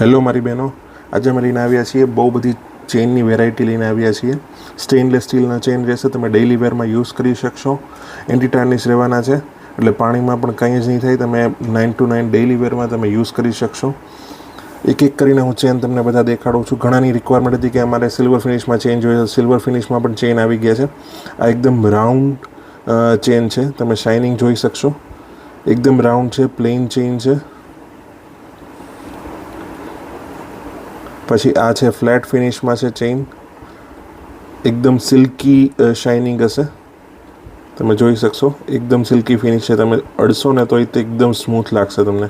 Hello મારી બહેનો, આજે અમે લઈને આવ્યા છીએ બહુ બધી ચેઇનની વેરાયટી લઈને આવ્યા છીએ. સ્ટેનલેસ સ્ટીલના ચેઇન રહેશે, તમે ડેઇલી વેરમાં યુઝ કરી શકશો. એન્ટી ટાર્નિશ રહેવાના છે, એટલે પાણીમાં પણ કંઈ જ નહીં થાય. તમે 9 to 9 ડેઇલી વેરમાં તમે યુઝ કરી શકશો. એક એક કરીને હું ચેન તમને બધા દેખાડું છું. ઘણાની રિક્વાયરમેન્ટ હતી કે અમારે સિલ્વર ફિનિશમાં ચેન જોઈએ, સિલ્વર ફિનિશમાં પણ ચેન આવી ગયા છે. આ એકદમ રાઉન્ડ ચેન છે, તમે શાઇનિંગ જોઈ શકશો. એકદમ રાઉન્ડ છે, પ્લેન ચેન છે. પછી આ છે ફ્લેટ ફિનિશમાં છે ચેઇન, એકદમ સિલ્કી શાઇનિંગ હશે, તમે જોઈ શકશો. એકદમ સિલ્કી ફિનિશ છે, તમે અડશો ને તો તે એકદમ સ્મૂથ લાગશે તમને.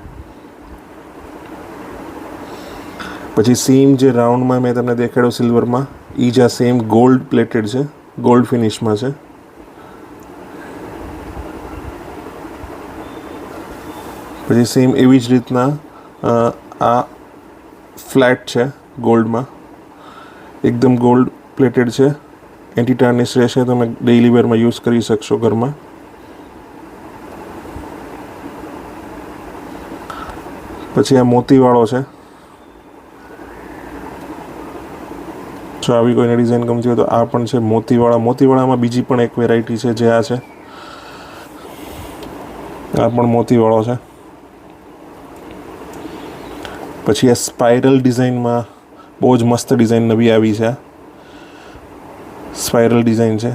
પછી સેમ જે રાઉન્ડમાં મેં તમને દેખાડ્યો સિલ્વરમાં, એ જ આ સેમ ગોલ્ડ પ્લેટેડ છે, ગોલ્ડ ફિનિશમાં છે. પછી સેમ એવી જ રીતના આ ફ્લેટ છે ગોલ્ડમાં, એકદમ ગોલ્ડ પ્લેટેડ છે. એન્ટી ટાર્નિશ રહેશે, તમે ડેઇલી વેરમાં યુઝ કરી શકશો ઘરમાં. પછી આ મોતીવાળો છે. જો આવી કોઈને ડિઝાઇન ગમતી હોય તો આ પણ છે મોતીવાળા. મોતીવાળામાં બીજી પણ એક વેરાયટી છે જે આ છે. આ પણ મોતીવાળો છે. પછી આ સ્પાઇરલ ડિઝાઇનમાં બહુ જ મસ્ત ડિઝાઇન નવી આવી છે. સ્પાઇરલ ડિઝાઇન છે,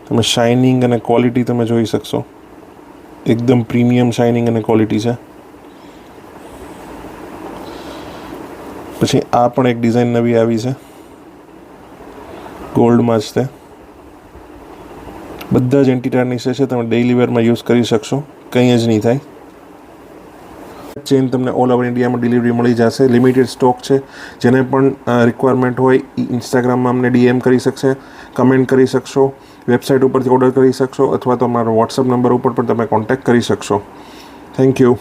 તમે શાઇનિંગ અને ક્વોલિટી તમે જોઈ શકશો. એકદમ પ્રીમિયમ શાઇનિંગ અને ક્વોલિટી છે. પછી આ પણ એક ડિઝાઇન નવી આવી છે, ગોલ્ડમાં જ તે. બધા જ એન્ટી ટાર્નિશ છે, તમે ડેઇલી વેરમાં યુઝ કરી શકશો, કંઈ જ નહીં થાય. ચેન તમને ઓલ ઓવર ઇન્ડિયામાં ડિલિવરી મળી જશે. લિમિટેડ સ્ટોક છે. જેને પણ રિક્વાયરમેન્ટ હોય એ ઇન્સ્ટાગ્રામમાં અમને DM કરી શકશે, કમેન્ટ કરી શકશો, વેબસાઇટ ઉપરથી ઓર્ડર કરી શકશો, અથવા તો અમારો વોટ્સઅપ નંબર ઉપર પણ તમે કોન્ટેક્ટ કરી શકશો. Thank you.